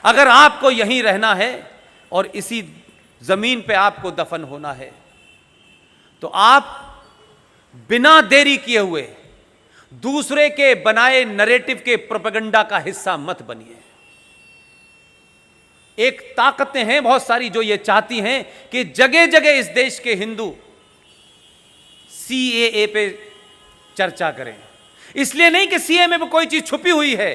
अगर आपको यहीं रहना है और इसी जमीन पे आपको दफन होना है तो आप बिना देरी किए हुए दूसरे के बनाए नैरेटिव के प्रोपेगेंडा का हिस्सा मत बनिए। एक ताकतें हैं बहुत सारी जो ये चाहती हैं कि जगह जगह इस देश के हिंदू सीएए पे चर्चा करें। इसलिए नहीं कि सीएए में कोई चीज छुपी हुई है।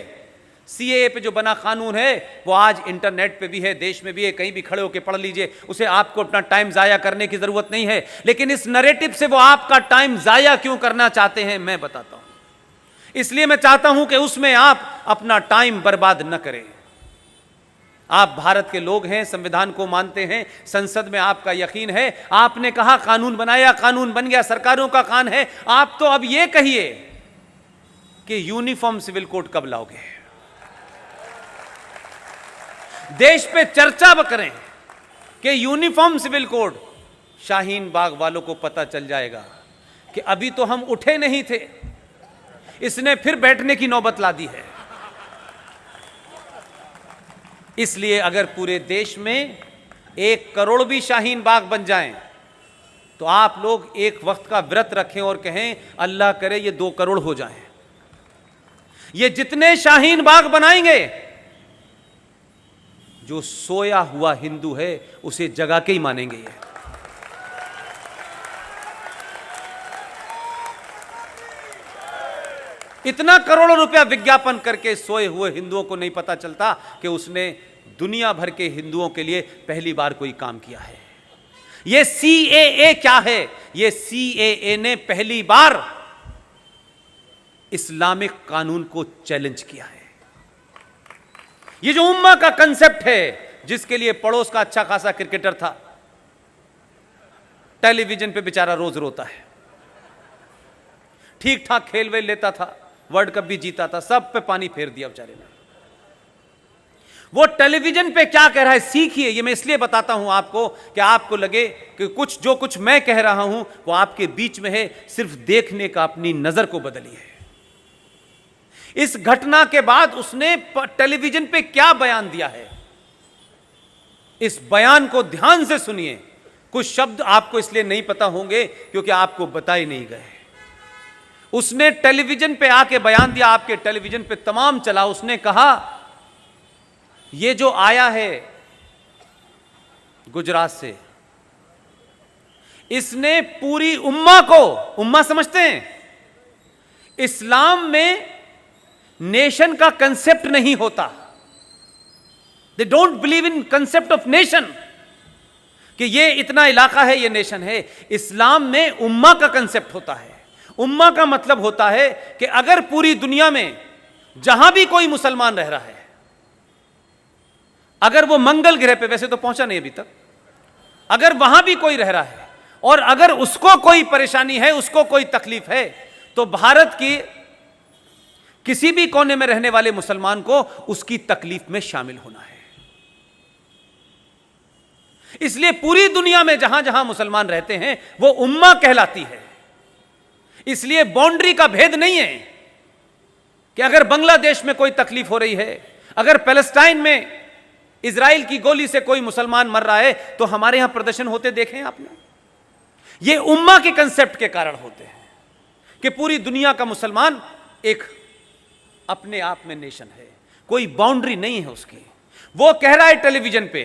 सीएए पे जो बना कानून है वो आज इंटरनेट पे भी है, देश में भी है, कहीं भी खड़े होकर पढ़ लीजिए। उसे आपको अपना टाइम जाया करने की जरूरत नहीं है। लेकिन इस नैरेटिव से वो आपका टाइम जाया क्यों करना चाहते हैं मैं बताता हूं। इसलिए मैं चाहता हूं कि उसमें आप अपना टाइम बर्बाद न करें। आप भारत के लोग हैं, संविधान को मानते हैं, संसद में आपका यकीन है। आपने कहा कानून बनाया, कानून बन गया, सरकारों का कान है। आप तो अब यह कहिए कि यूनिफॉर्म सिविल कोड कब लाओगे। देश पे चर्चा करें कि uniform civil code. Shaheen Bagh वालों को पता चल जाएगा कि अभी तो हम उठे नहीं थे, इसने फिर बैठने की नौबत ला दी है। इसलिए अगर पूरे देश में 1 करोड़ भी शाहीन बाग बन जाएं तो आप लोग एक वक्त का व्रत रखें और कहें अल्लाह करे ये 2 करोड़ हो जाएं। ये जितने शाहीन बाग बनाएंगे, जो सोया हुआ हिंदू है उसे जगा के ही मानेंगे। ये इतना करोड़ों रुपया विज्ञापन करके सोए हुए हिंदुओं को नहीं पता चलता कि उसने दुनिया भर के हिंदुओं के लिए पहली बार कोई काम किया है। यह सीएए क्या है? यह सीएए ने पहली बार इस्लामिक कानून को चैलेंज किया है। यह जो उम्मा का कंसेप्ट है, जिसके लिए पड़ोस का अच्छा खासा क्रिकेटर था, टेलीविजन पे बेचारा रोज रोता है, ठीक ठाक खेल वेल लेता था, वर्ल्ड कप भी जीता था, सब पे पानी फेर दिया बेचारे ने। वो टेलीविजन पे क्या कह रहा है सीखिए। ये मैं इसलिए बताता हूं आपको कि आपको लगे कि जो कुछ मैं कह रहा हूं वो आपके बीच में है। सिर्फ देखने का अपनी नजर को बदलिए। इस घटना के बाद उसने टेलीविजन पे क्या बयान दिया है, इस बयान को ध्यान से सुनिए। कुछ शब्द आपको इसलिए नहीं पता होंगे क्योंकि आपको बताए नहीं गए। उसने टेलीविजन पे आके बयान दिया, आपके टेलीविजन पे तमाम चला। उसने कहा ये जो आया है गुजरात से, इसने पूरी उम्मा को, उम्मा समझते हैं, इस्लाम में नेशन का कंसेप्ट नहीं होता। They don't believe in concept of nation कि ये इतना इलाका है, ये नेशन है। इस्लाम में उम्मा का कंसेप्ट होता है। उम्मा का मतलब होता है कि अगर पूरी दुनिया में जहां भी कोई मुसलमान रह रहा है, अगर वो मंगल ग्रह पे, वैसे तो पहुंचा नहीं अभी तक, अगर वहां भी कोई रह रहा है और अगर उसको कोई परेशानी है, उसको कोई तकलीफ है, तो भारत की किसी भी कोने में रहने वाले मुसलमान को उसकी तकलीफ में शामिल होना है। इसलिए पूरी दुनिया में जहां जहां मुसलमान रहते हैं वो उम्मा कहलाती है। इसलिए बाउंड्री का भेद नहीं है कि अगर बांग्लादेश में कोई तकलीफ हो रही है, अगर पैलेस्टाइन में इजराइल की गोली से कोई मुसलमान मर रहा है, तो हमारे यहां प्रदर्शन होते देखे आपने। ये उम्मा के कंसेप्ट के कारण होते हैं कि पूरी दुनिया का मुसलमान एक अपने आप में नेशन है, कोई बाउंड्री नहीं है उसकी। वो कह रहा है टेलीविजन पे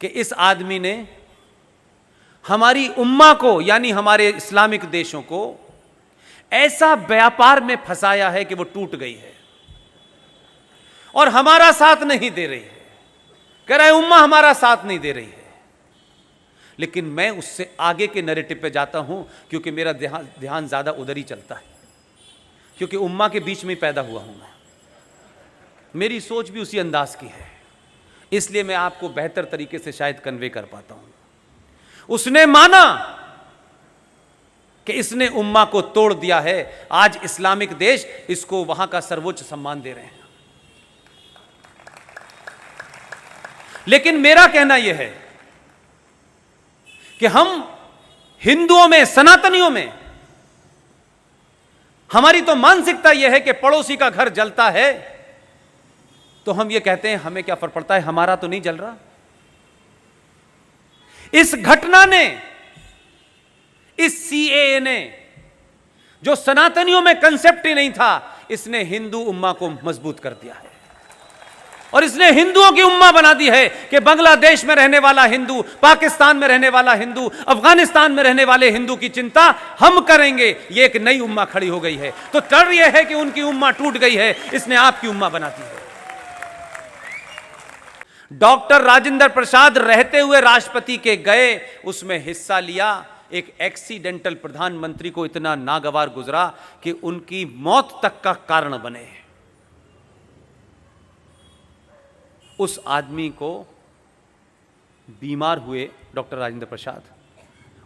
कि इस आदमी ने हमारी उम्मा को, यानी हमारे इस्लामिक देशों को, ऐसा व्यापार में फंसाया है कि वो टूट गई है और हमारा साथ नहीं दे रही है। कह रहा है उम्मा हमारा साथ नहीं दे रही है। लेकिन मैं उससे आगे के नैरेटिव पे जाता हूं क्योंकि मेरा ध्यान ज्यादा उधर ही चलता है, क्योंकि उम्मा के बीच में पैदा हुआ हूं मैं। मेरी सोच भी उसी अंदाज की है, इसलिए मैं आपको बेहतर तरीके से शायद कन्वे कर पाता हूं। उसने माना कि इसने उम्मा को तोड़ दिया है। आज इस्लामिक देश इसको वहां का सर्वोच्च सम्मान दे रहे हैं। लेकिन मेरा कहना यह है कि हम हिंदुओं में, सनातनियों में, हमारी तो मानसिकता यह है कि पड़ोसी का घर जलता है तो हम ये कहते हैं हमें क्या फर्क पड़ता है, हमारा तो नहीं जल रहा। इस घटना ने, इस सीएए ने, जो सनातनियों में कंसेप्ट ही नहीं था, इसने हिंदू उम्मा को मजबूत कर दिया है और इसने हिंदुओं की उम्मा बना दी है कि बांग्लादेश में रहने वाला हिंदू, पाकिस्तान में रहने वाला हिंदू, अफगानिस्तान में रहने वाले हिंदू की चिंता हम करेंगे। ये एक नई उम्मा खड़ी हो गई है। तो डर यह है कि उनकी उम्मा टूट गई है, इसने आपकी उम्मा बना दी है। डॉक्टर राजेंद्र प्रसाद रहते हुए राष्ट्रपति के गए, उसमें हिस्सा लिया। एक एक्सीडेंटल प्रधानमंत्री को इतना नागवार गुजरा कि उनकी मौत तक का कारण बने। उस आदमी को बीमार हुए डॉक्टर राजेंद्र प्रसाद,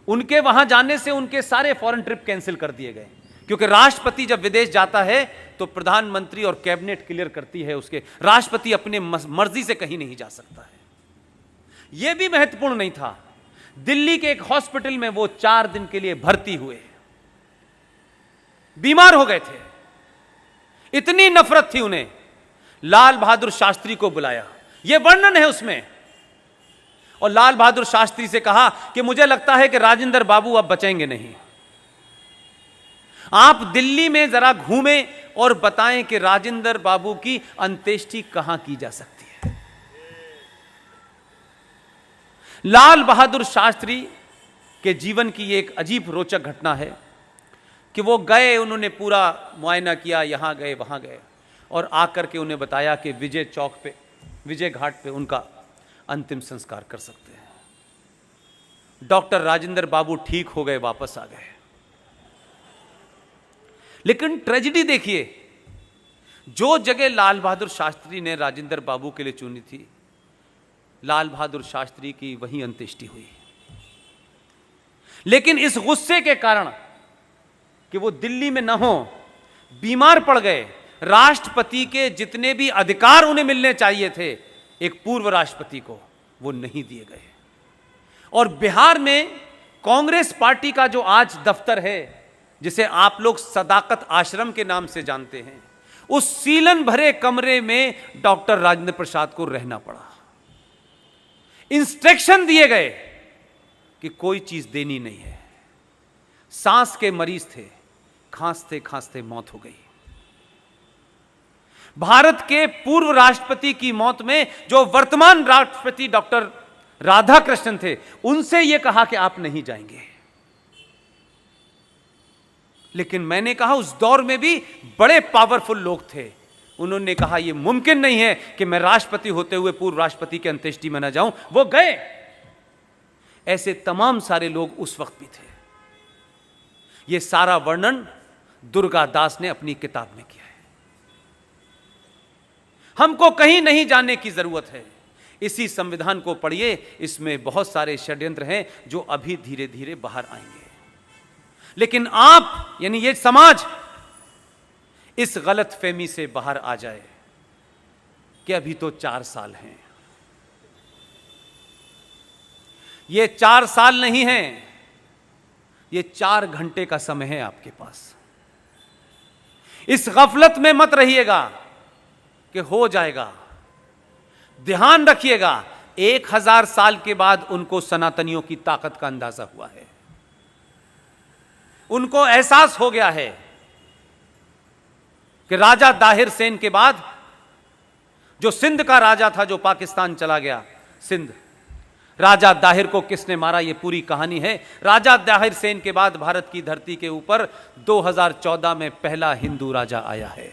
उनके वहां जाने से उनके सारे फॉरेन ट्रिप कैंसिल कर दिए गए, क्योंकि राष्ट्रपति जब विदेश जाता है तो प्रधानमंत्री और कैबिनेट क्लियर करती है उसके, राष्ट्रपति अपने मर्जी से कहीं नहीं जा सकता है। यह भी महत्वपूर्ण नहीं था, दिल्ली के एक हॉस्पिटल में वो 4 दिन के लिए भर्ती हुए, बीमार हो गए थे, इतनी नफरत थी उन्हें। लाल बहादुर शास्त्री को बुलाया, यह वर्णन है उसमें, और लाल बहादुर शास्त्री से कहा कि मुझे लगता है कि राजेंद्र बाबू अब बचेंगे नहीं, आप दिल्ली में जरा घूमें और बताएं कि राजेंद्र बाबू की अंत्येष्टि कहां की जा सकती है। लाल बहादुर शास्त्री के जीवन की एक अजीब रोचक घटना है कि वो गए, उन्होंने पूरा मुआयना किया, यहां गए वहां गए, और आकर के उन्हें बताया कि विजय चौक पे, विजय घाट पे उनका अंतिम संस्कार कर सकते हैं। डॉक्टर राजेंद्र बाबू ठीक हो गए, वापस आ गए। लेकिन ट्रेजेडी देखिए, जो जगह लाल बहादुर शास्त्री ने राजेंद्र बाबू के लिए चुनी थी, लाल बहादुर शास्त्री की वहीं अंत्येष्टि हुई। लेकिन इस गुस्से के कारण कि वो दिल्ली में न हो, बीमार पड़ गए, राष्ट्रपति के जितने भी अधिकार उन्हें मिलने चाहिए थे एक पूर्व राष्ट्रपति को, वो नहीं दिए गए। और बिहार में कांग्रेस पार्टी का जो आज दफ्तर है, जिसे आप लोग सदाकत आश्रम के नाम से जानते हैं, उस सीलन भरे कमरे में डॉक्टर राजेंद्र प्रसाद को रहना पड़ा। इंस्ट्रक्शन दिए गए कि कोई चीज देनी नहीं है। सांस के मरीज थे, खांसते खांसते मौत हो गई। भारत के पूर्व राष्ट्रपति की मौत में जो वर्तमान राष्ट्रपति डॉक्टर राधाकृष्णन थे, उनसे यह कहा कि आप नहीं जाएंगे। लेकिन मैंने कहा उस दौर में भी बड़े पावरफुल लोग थे, उन्होंने कहा यह मुमकिन नहीं है कि मैं राष्ट्रपति होते हुए पूर्व राष्ट्रपति के अंत्येष्टि में न जाऊं। वो गए। ऐसे तमाम सारे लोग उस वक्त भी थे। यह सारा वर्णन दुर्गा दास ने अपनी किताब में किया है। हमको कहीं नहीं जाने की जरूरत है, इसी संविधान को पढ़िए, इसमें बहुत सारे षड्यंत्र हैं जो अभी धीरे धीरे बाहर आएंगे। लेकिन आप यानी ये समाज इस गलतफहमी से बाहर आ जाए कि अभी तो 4 साल हैं। ये 4 साल नहीं है, ये 4 घंटे का समय है आपके पास। इस गफलत में मत रहिएगा कि हो जाएगा। ध्यान रखिएगा, 1000 साल के बाद उनको सनातनियों की ताकत का अंदाजा हुआ है। उनको एहसास हो गया है कि राजा दाहिर सेन के बाद जो सिंध का राजा था, जो पाकिस्तान चला गया, सिंध, राजा दाहिर को किसने मारा, यह पूरी कहानी है। राजा दाहिर सेन के बाद भारत की धरती के ऊपर 2014 में पहला हिंदू राजा आया है।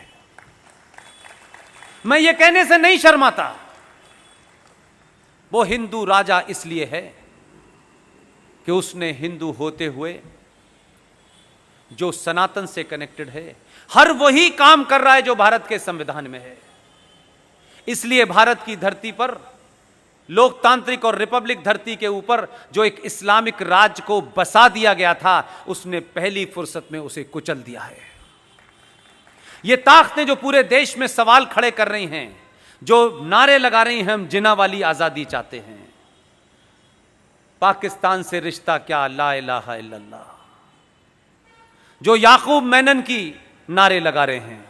मैं ये कहने से नहीं शर्माता। वो हिंदू राजा इसलिए है कि उसने हिंदू होते हुए जो सनातन से कनेक्टेड है, हर वही काम कर रहा है जो भारत के संविधान में है। इसलिए भारत की धरती पर, लोकतांत्रिक और रिपब्लिक धरती के ऊपर जो एक इस्लामिक राज्य को बसा दिया गया था, उसने पहली फुर्सत में उसे कुचल दिया है। ये ताकतें जो पूरे देश में सवाल खड़े कर रही हैं, जो नारे लगा रही हैं हम जिना वाली आजादी चाहते हैं, पाकिस्तान से रिश्ता क्या, ला इलाहा इल्लल्लाह, जो याकूब मेनन की नारे लगा रहे हैं,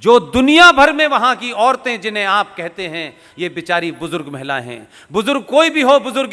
जो दुनिया भर में वहां की औरतें जिन्हें आप कहते हैं ये बेचारी बुजुर्ग महिलाएं हैं, बुजुर्ग कोई भी हो, बुजुर्ग